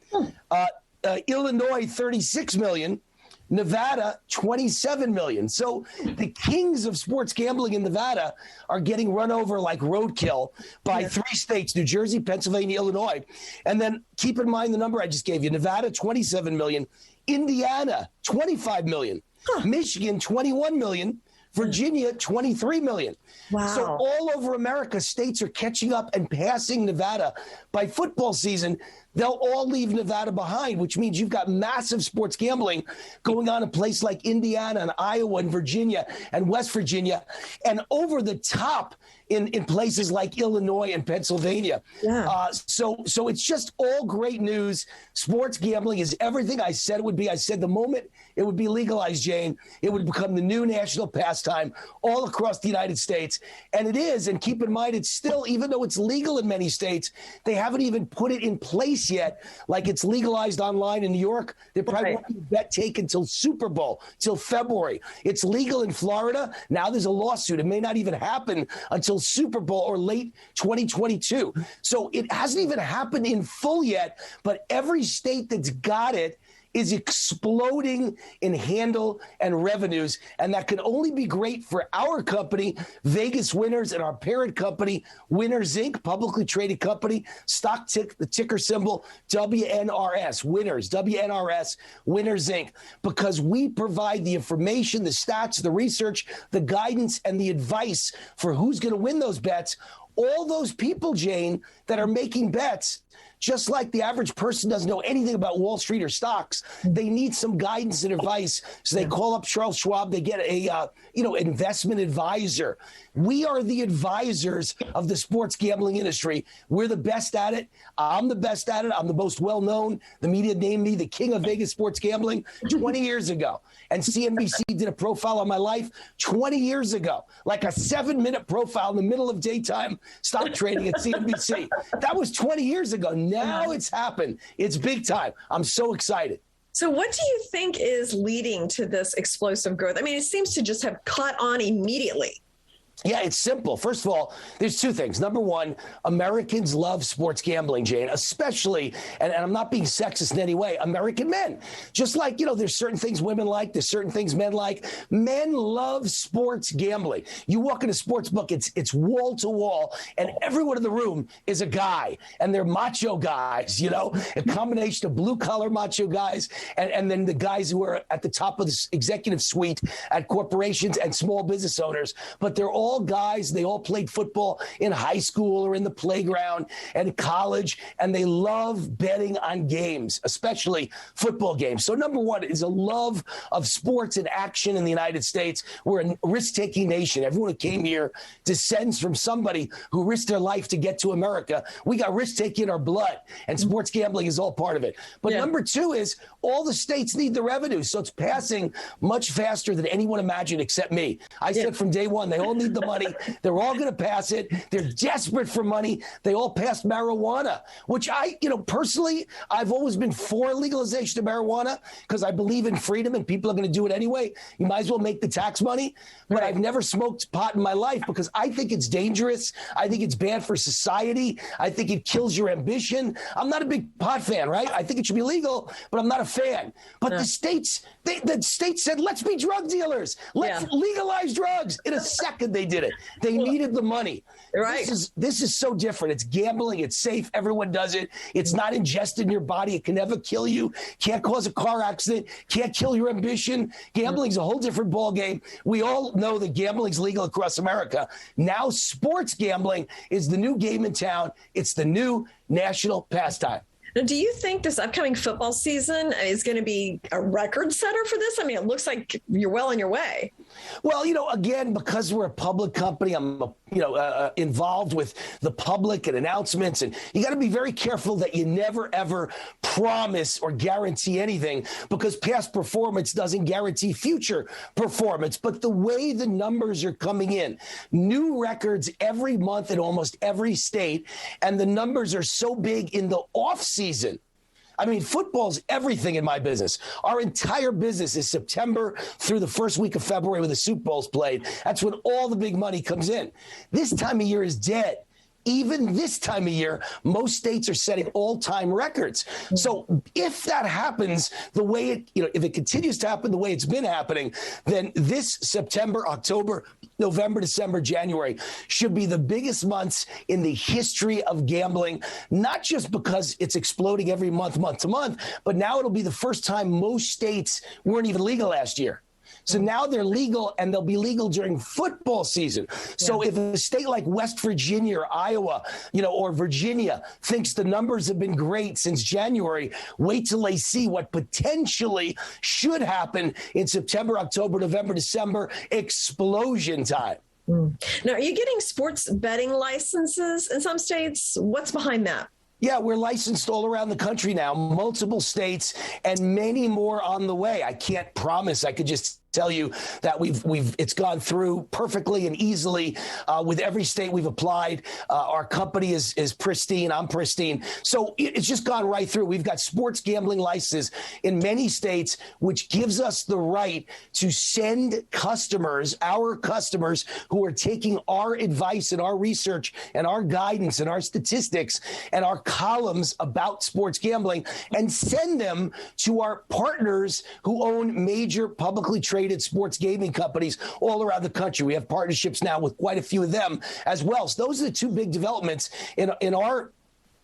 Illinois, $36 million. Nevada, $27 million. So the kings of sports gambling in Nevada are getting run over like roadkill by three states, New Jersey, Pennsylvania, Illinois. And then keep in mind the number I just gave you. Nevada, $27 million. Indiana, $25 million. Michigan, $21 million. Virginia, $23 million. Wow. So all over America, states are catching up and passing Nevada. By football season, they'll all leave Nevada behind, which means you've got massive sports gambling going on in places like Indiana and Iowa and Virginia and West Virginia, and over the top in places like Illinois and Pennsylvania. Yeah. So it's just all great news. Sports gambling is everything I said it would be. I said the moment it would be legalized, Jane, it would become the new national pastime all across the United States. And it is. And keep in mind, it's still, even though it's legal in many states, they haven't even put it in place yet. Like it's legalized online in New York. They probably won't be bet taken until Super Bowl, till February. It's legal in Florida. Now there's a lawsuit. It may not even happen until Super Bowl or late 2022. So it hasn't even happened in full yet, but every state that's got it is exploding in handle and revenues. And that can only be great for our company, Vegas Winners, and our parent company, Winners Inc., publicly traded company, the ticker symbol WNRS, Winners, WNRS, Winners Inc., because we provide the information, the stats, the research, the guidance, and the advice for who's going to win those bets. All those people, Jane, that are making bets, just like the average person doesn't know anything about Wall Street or stocks, they need some guidance and advice. So they call up Charles Schwab. They get a investment advisor. We are the advisors of the sports gambling industry. We're the best at it. I'm the best at it. I'm the most well-known. The media named me the king of Vegas sports gambling 20 years ago. And CNBC did a profile on my life 20 years ago, like a 7-minute profile in the middle of daytime stock trading at CNBC. That was 20 years ago. Now it's happened. It's big time. I'm so excited. So what do you think is leading to this explosive growth? I mean, it seems to just have caught on immediately. Yeah, it's simple. First of all, there's two things. Number one, Americans love sports gambling, Jane, especially, and I'm not being sexist in any way, American men. Just like, there's certain things women like, there's certain things men like. Men love sports gambling. You walk in a sports book, it's wall to wall, and everyone in the room is a guy, and they're macho guys, a combination of blue-collar macho guys, and then the guys who are at the top of the executive suite at corporations and small business owners, but they're all guys. They all played football in high school or in the playground and college, and they love betting on games, especially football games. So number one is a love of sports and action in the United States. We're a risk-taking nation. Everyone who came here descends from somebody who risked their life to get to America. We got risk-taking in our blood, and sports gambling is all part of it. But number two is all the states need the revenue, so it's passing much faster than anyone imagined except me. I said from day one, they all need the money. They're all going to pass it. They're desperate for money. They all passed marijuana, which personally, I've always been for legalization of marijuana because I believe in freedom and people are going to do it anyway. You might as well make the tax money. But I've never smoked pot in my life because I think it's dangerous. I think it's bad for society. I think it kills your ambition. I'm not a big pot fan, right? I think it should be legal, but I'm not a fan. But the states said, let's be drug dealers. Let's legalize drugs. In a second, they did it. They needed the money. Right. This is so different. It's gambling. It's safe. Everyone does it. It's not ingested in your body. It can never kill you. Can't cause a car accident. Can't kill your ambition. Gambling's a whole different ballgame. We all know that gambling's legal across America. Now sports gambling is the new game in town. It's the new national pastime. Now, do you think this upcoming football season is going to be a record setter for this? I mean, it looks like you're well on your way. Well, again, because we're a public company, I'm, involved with the public and announcements, and you got to be very careful that you never, ever promise or guarantee anything, because past performance doesn't guarantee future performance. But the way the numbers are coming in, new records every month in almost every state, and the numbers are so big in the off season. I mean, football's everything in my business. Our entire business is September through the first week of February when the Super Bowl's played. That's when all the big money comes in. This time of year is dead. Even this time of year, most states are setting all-time records. So if that happens the way if it continues to happen the way it's been happening, then this September, October, November, December, January should be the biggest months in the history of gambling, not just because it's exploding every month to month, but now it'll be the first time most states weren't even legal last year. So now they're legal, and they'll be legal during football season. So if a state like West Virginia or Iowa, or Virginia thinks the numbers have been great since January, wait till they see what potentially should happen in September, October, November, December, explosion time. Now, are you getting sports betting licenses in some states? What's behind that? Yeah, we're licensed all around the country now, multiple states, and many more on the way. I can't promise. I could just tell you that it's gone through perfectly and easily with every state we've applied. Our company is pristine. I'm pristine. So it's just gone right through. We've got sports gambling licenses in many states, which gives us the right to send our customers who are taking our advice and our research and our guidance and our statistics and our columns about sports gambling, and send them to our partners who own major publicly traded sports gaming companies all around the country. We have partnerships now with quite a few of them as well. So those are the two big developments in our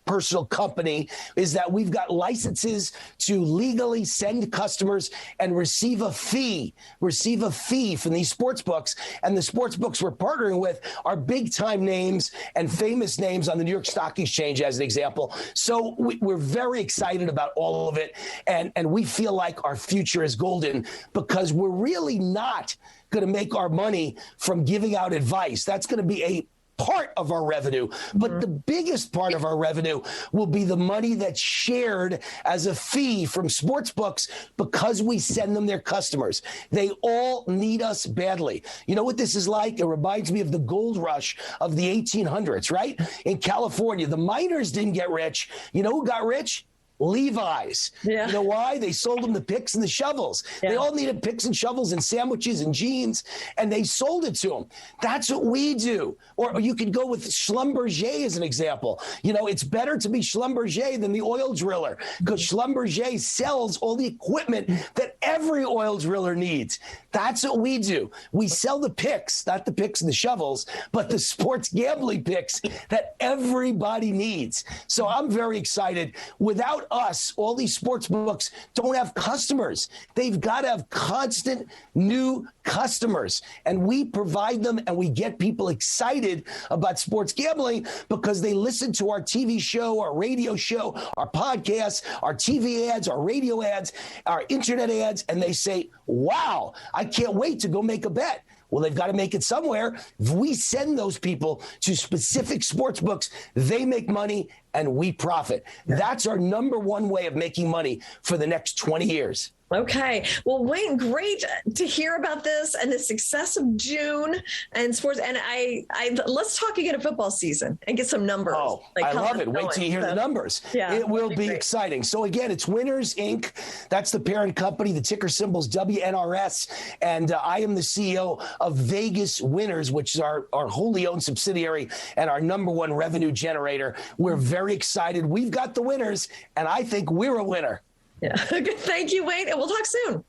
personal company, is that we've got licenses to legally send customers and receive a fee from these sports books. And the sports books we're partnering with are big time names and famous names on the New York Stock Exchange, as an example. So we're very excited about all of it. And we feel like our future is golden, because we're really not going to make our money from giving out advice. That's going to be a part of our revenue, but the biggest part of our revenue will be the money that's shared as a fee from sports books, because we send them their customers. They all need us badly. You know what this is like? It reminds me of the gold rush of the 1800s, right? In California, the miners didn't get rich. You know who got rich? Levi's. Yeah. You know why? They sold them the picks and the shovels. Yeah. They all needed picks and shovels and sandwiches and jeans, and they sold it to them. That's what we do. Or you could go with Schlumberger as an example. It's better to be Schlumberger than the oil driller, because Schlumberger sells all the equipment that every oil driller needs. That's what we do. We sell the picks, not the picks and the shovels, but the sports gambling picks that everybody needs. So I'm very excited. Without us, all these sports books don't have customers. They've got to have constant new customers, and we provide them, and we get people excited about sports gambling because they listen to our TV show, our radio show, our podcasts, our TV ads, our radio ads, our internet ads, and they say, wow, I can't wait to go make a bet. Well, they've got to make it somewhere. If we send those people to specific sports books, they make money and we profit. That's our number one way of making money for the next 20 years. Okay. Well, Wayne, great to hear about this and the success of June and sports. And I let's talk again of football season and get some numbers. Oh, I love it. Wait till you hear the numbers. Yeah, it will be exciting. So again, it's Winners Inc. That's the parent company. The ticker symbol's WNRS. And I am the CEO of Vegas Winners, which is our wholly owned subsidiary and our number one revenue generator. We're very excited. We've got the winners, and I think we're a winner. Yeah. Thank you, Wayne, and we'll talk soon.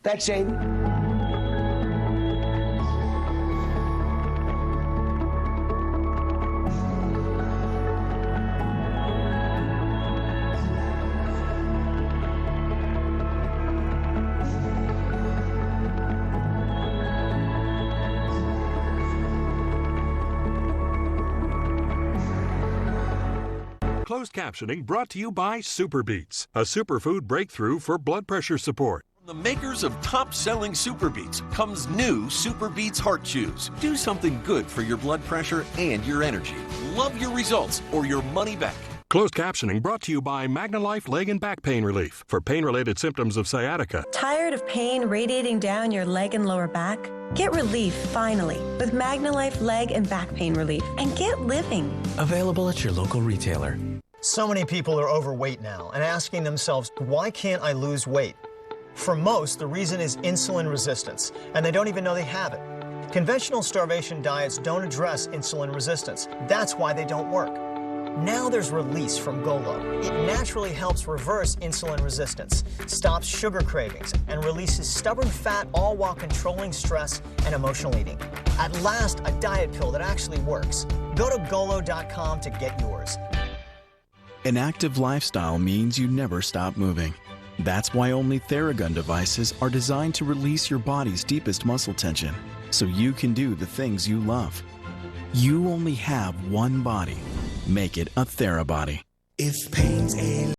Thanks, Shane. closed captioning brought to you by Superbeets, a superfood breakthrough for blood pressure support. From the makers of top-selling Superbeets comes new Superbeets Heart Chews. Do something good for your blood pressure and your energy. Love your results or your money back. Closed captioning brought to you by MagnaLife Leg and Back Pain Relief for pain-related symptoms of sciatica. Tired of pain radiating down your leg and lower back? Get relief, finally, with MagnaLife Leg and Back Pain Relief, and get living. Available at your local retailer. So many people are overweight now and asking themselves, why can't I lose weight? For most, the reason is insulin resistance, and they don't even know they have it. Conventional starvation diets don't address insulin resistance. That's why they don't work. Now there's Release from Golo. It naturally helps reverse insulin resistance, stops sugar cravings, and releases stubborn fat, all while controlling stress and emotional eating. At last, a diet pill that actually works. Go to golo.com to get yours. An active lifestyle means you never stop moving. That's why only Theragun devices are designed to release your body's deepest muscle tension, so you can do the things you love. You only have one body. Make it a TheraBody. If pain's a